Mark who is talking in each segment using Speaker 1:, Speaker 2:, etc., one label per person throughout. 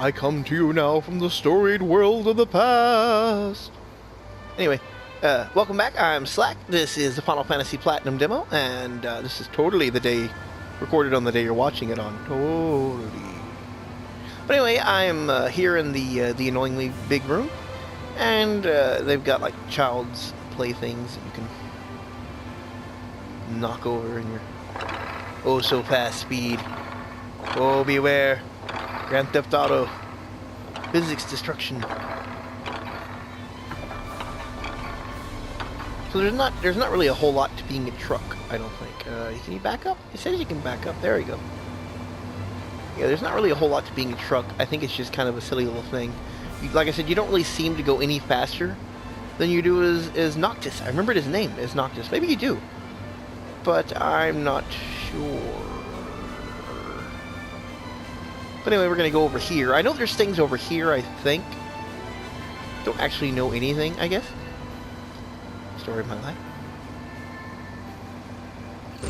Speaker 1: I come to you now from the storied world of the past. Anyway, welcome back. I'm Slack. This is the Final Fantasy Platinum demo, and this is totally the day, recorded on the day you're watching it on. Totally. But anyway, I'm here in the annoyingly big room, and they've got like child's playthings that you can knock over in your oh so fast speed. Oh, beware. Grand Theft Auto. Physics destruction. So there's not really a whole lot to being a truck, I don't think. Can you back up? It says you can back up. There we go. Yeah, there's not really a whole lot to being a truck. I think it's just kind of a silly little thing. Like I said, you don't really seem to go any faster than you do as Noctis. I remembered his name as Noctis. Maybe you do. But I'm not sure. But anyway, we're going to go over here. I know there's things over here, I think. Don't actually know anything, I guess. Story of my life.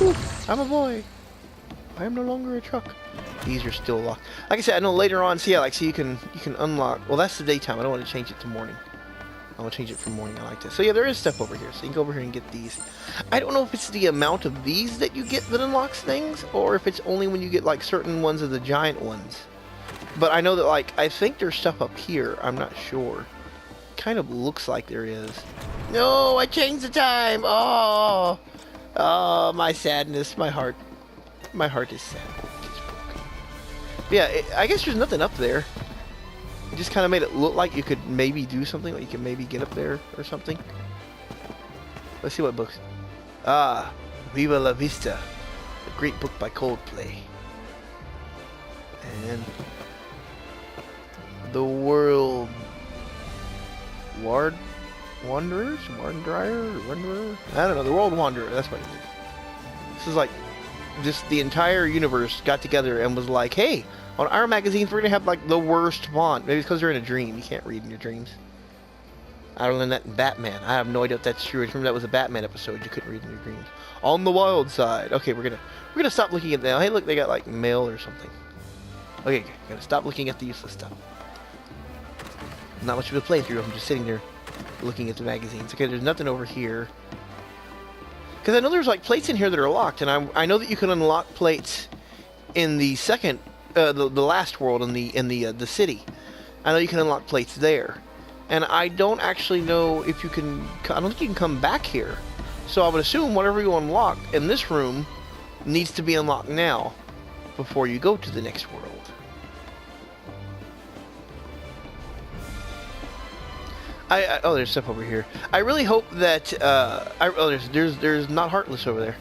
Speaker 1: Ooh, I'm a boy. I am no longer a truck. These are still locked. Like I said, I know later on, see, so you can unlock. Well, that's the daytime. I don't want to change it to morning. I want to change it from morning. I like this. So yeah, there is stuff over here. So you can go over here and get these. I don't know if it's the amount of these that you get that unlocks things, or if it's only when you get like certain ones of the giant ones. But I know that like, I think there's stuff up here. I'm not sure. Kind of looks like there is. No, I changed the time. Oh, my sadness, my heart is sad. It's broken. But yeah, I guess there's nothing up there. It just kind of made it look like you could maybe do something, like you could maybe get up there or something. Let's see what books. Ah, Viva La Vista, a great book by Coldplay. And The World Wanderer? I don't know, The World Wanderer, that's what it is. This is like, just the entire universe got together and was like, hey, on our magazines, we're going to have, like, the worst font. Maybe it's because they're in a dream. You can't read in your dreams. I learned that in Batman. I have no idea if that's true. I remember that was a Batman episode. You couldn't read in your dreams. On the wild side. Okay, we're gonna stop looking at that. Hey, look, they got, like, mail or something. Okay, gotta stop looking at the useless stuff. Not much of a playthrough. I'm just sitting there looking at the magazines. Okay, there's nothing over here. Because I know there's, like, plates in here that are locked. And I know that you can unlock plates in the second... the last world in the city. I know you can unlock plates there, and I don't actually know if you can. I don't think you can come back here. So I would assume whatever you unlock in this room needs to be unlocked now before you go to the next world. Oh, there's stuff over here. I really hope that there's not Heartless over there.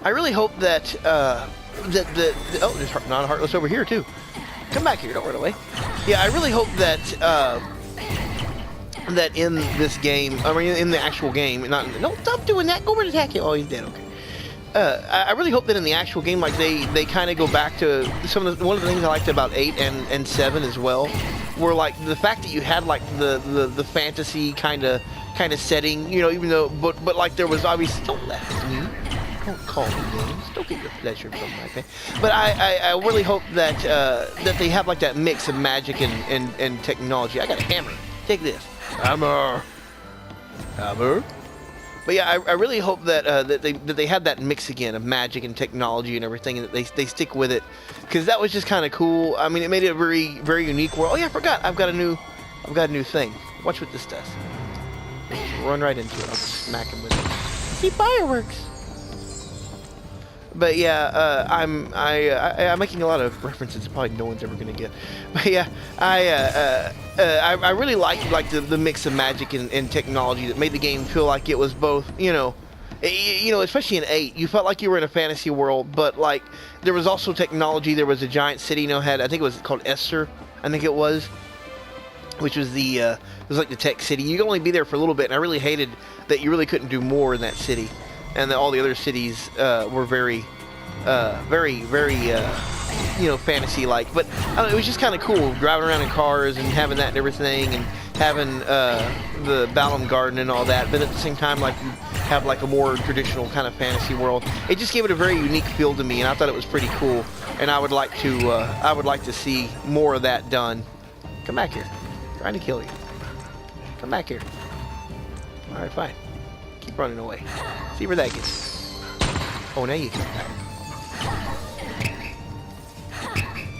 Speaker 1: I really hope that oh, there's not a Heartless over here too. Come back here, don't run away. Yeah, I really hope that that in this game, I mean in the actual game, no, stop doing that. Go over and attack him. Oh, he's dead. Okay. I really hope that in the actual game, like they kind of go back to one of the things I liked about 8 and 7 as well, were like the fact that you had like the fantasy kind of setting, you know, even though but like there was obviously don't laugh at me. Don't call me names. Don't get your pleasure from my face. But I really hope that that they have like that mix of magic and technology. I got a hammer. Take this. Hammer. But yeah, I really hope that that they have that mix again of magic and technology and everything, and that they stick with it, because that was just kind of cool. I mean, it made it a very unique world. Oh yeah, I forgot. I've got a new thing. Watch what this does. Run right into it. I'll just smack him with it. See, fireworks. But yeah, I'm making a lot of references that probably no one's ever gonna get. But yeah, I really liked the mix of magic and technology that made the game feel like it was both, you know, especially in 8, you felt like you were in a fantasy world, but like there was also technology. There was a giant city, you know, I think it was called Esther, I think it was, which was it was like the tech city. You could only be there for a little bit, and I really hated that you really couldn't do more in that city. And that all the other cities were very, you know, fantasy-like. But I don't know, it was just kind of cool driving around in cars and having that and everything, and having the Balam Garden and all that. But at the same time, like, you have like a more traditional kind of fantasy world. It just gave it a very unique feel to me, and I thought it was pretty cool. And I would like to see more of that done Come back here. I'm trying to kill you. Come back here. Alright, fine. Keep running away. See where that gets. Oh, now you can come back.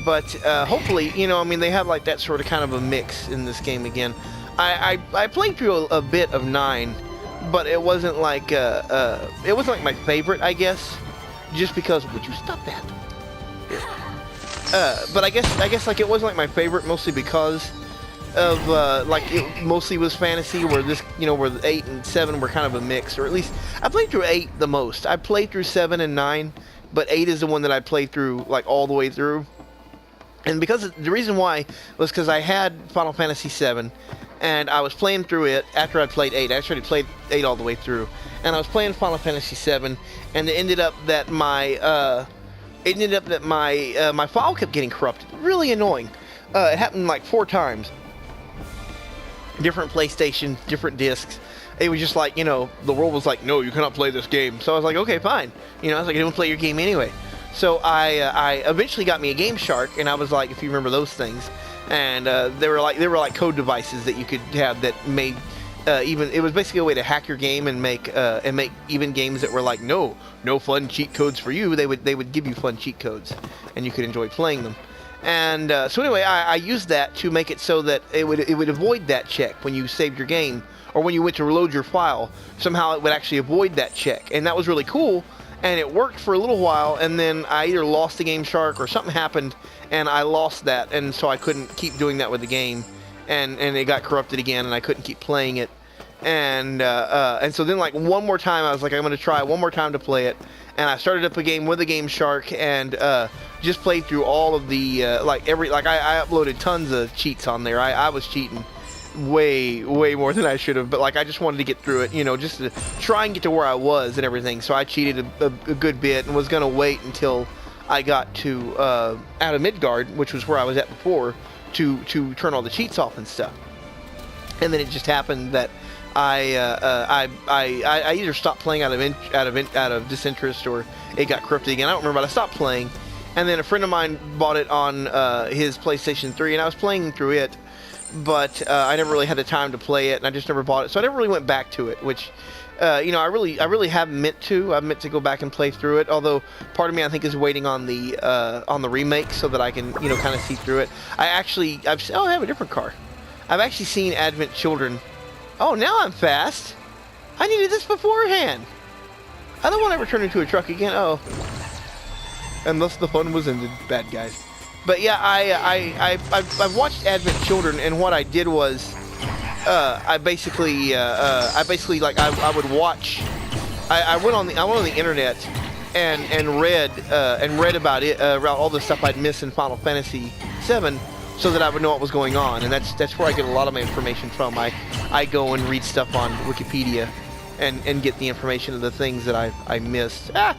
Speaker 1: But hopefully, you know, I mean, they have like that sort of kind of a mix in this game again. I played through a bit of 9, but it wasn't like my favorite, I guess, just because. Would you stop that? But I guess like it wasn't like my favorite, mostly because of like it mostly was fantasy, where this, you know, where 8 and 7 were kind of a mix, or at least I played through 8 the most. I played through 7 and 9, but 8 is the one that I played through like all the way through. And because the reason why was because I had Final Fantasy 7, and I was playing through it after I'd played 8. I actually played 8 all the way through, and I was playing Final Fantasy 7, and it ended up that my my file kept getting corrupted. Really annoying. It happened like 4 times. Different PlayStation, different discs. It was just like, you know, the world was like, no, you cannot play this game. So I was like, okay, fine. You know, I was like, I don't play your game anyway. So I eventually got me a Game Shark, and I was like, if you remember those things, and they were like code devices that you could have that made even, it was basically a way to hack your game and make even games that were like no fun cheat codes for you. They would give you fun cheat codes, and you could enjoy playing them. And so anyway, I used that to make it so that it would avoid that check when you saved your game, or when you went to reload your file. Somehow it would actually avoid that check, and that was really cool. And it worked for a little while, and then I either lost the Game Shark or something happened, and I lost that, and so I couldn't keep doing that with the game, and it got corrupted again, and I couldn't keep playing it. And so then, like, one more time, I was like, I'm going to try one more time to play it, and I started up a game with a Game Shark, and just played through all of the I uploaded tons of cheats on there. I was cheating way more than I should have, but like I just wanted to get through it, you know, just to try and get to where I was and everything. So I cheated a good bit, and was gonna wait until I got to out of Midgard, which was where I was at before, to turn all the cheats off and stuff. And then it just happened that I either stopped playing out of disinterest, or it got corrupted again. I don't remember, but I stopped playing. And then a friend of mine bought it on his PlayStation 3, and I was playing through it, but I never really had the time to play it, and I just never bought it, so I never really went back to it, which you know, I really have meant to. I meant to go back and play through it, although part of me, I think, is waiting on the remake so that I can, you know, kind of see through it. I have a different car. I've actually seen Advent Children. Oh, now I'm fast. I needed this beforehand. I don't want to ever turn into a truck again. Oh, and thus the fun was ended, bad guys. But yeah, I've watched Advent Children, and what I did was, I basically like I would watch. I went on the internet and read about it, about all the stuff I'd missed in Final Fantasy VII, so that I would know what was going on, and that's where I get a lot of my information from. I go and read stuff on Wikipedia, and get the information of the things that I missed. Ah,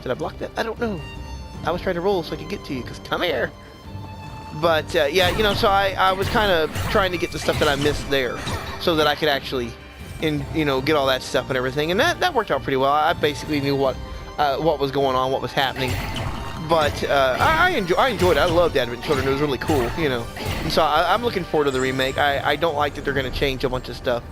Speaker 1: did I block that? I don't know. I was trying to roll so I could get to you, because come here. But yeah, you know, so I was kind of trying to get the stuff that I missed there, so that I could actually, you know, get all that stuff and everything, and that worked out pretty well. I basically knew what was going on, what was happening. But I enjoyed it. I loved Advent Children. It was really cool, you know. And so I'm looking forward to the remake. I don't like that they're going to change a bunch of stuff.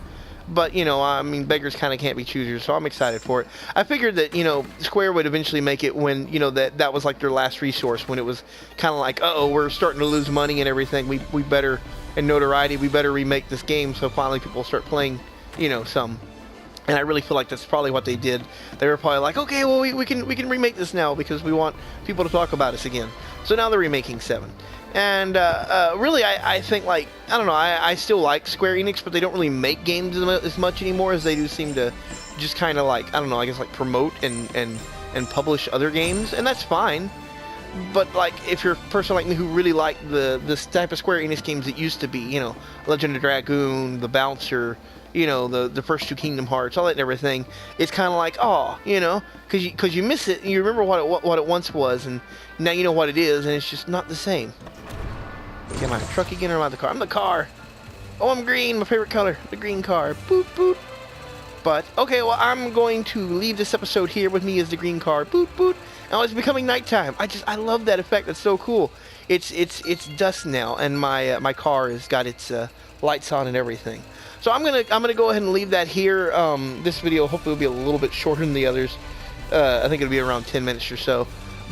Speaker 1: But, you know, I mean, beggars kind of can't be choosers, so I'm excited for it. I figured that, you know, Square would eventually make it when, you know, that was like their last resource, when it was kind of like, uh-oh, we're starting to lose money and everything. We better, and notoriety, we better remake this game so finally people start playing, you know, some. And I really feel like that's probably what they did. They were probably like, okay, well, we can remake this now because we want people to talk about us again. So now they're remaking 7. And really, I think, like, I don't know, I still like Square Enix, but they don't really make games as much anymore as they do seem to just kind of, like, I don't know, I guess, like, promote and publish other games, and that's fine. But, like, if you're a person like me who really liked this type of Square Enix games that used to be, you know, Legend of Dragoon, The Bouncer, you know, the first 2 Kingdom Hearts, all that and everything, it's kind of like, oh, you know, because you miss it, and you remember what it once was, and now you know what it is, and it's just not the same. Okay, am I a truck again, or am I the car? I'm the car. Oh, I'm green, my favorite color, the green car. Boot, boot. But, okay, well, I'm going to leave this episode here. With me is the green car. Boot, boot. Now it's becoming nighttime. I love that effect. That's so cool. it's dusk now, and my car has got its lights on and everything. So I'm gonna go ahead and leave that here. This video hopefully will be a little bit shorter than the others. I think it'll be around 10 minutes or so.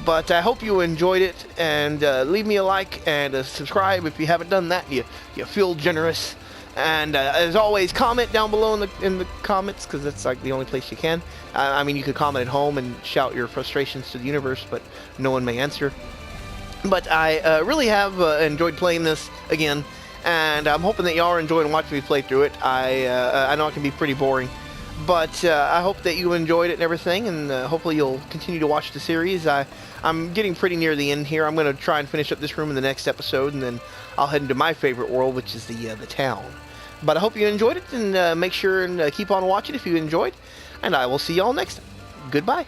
Speaker 1: But I hope you enjoyed it, and leave me a like and subscribe if you haven't done that. You feel generous. And as always, comment down below in the comments, because that's like the only place you can. I mean, you could comment at home and shout your frustrations to the universe, but no one may answer. But I really have enjoyed playing this again, and I'm hoping that y'all are enjoying watching me play through it. I know it can be pretty boring, but I hope that you enjoyed it and everything, and hopefully you'll continue to watch the series. I'm getting pretty near the end here. I'm going to try and finish up this room in the next episode, and then I'll head into my favorite world, which is the town. But I hope you enjoyed it, and make sure and keep on watching if you enjoyed, and I will see y'all next time. Goodbye.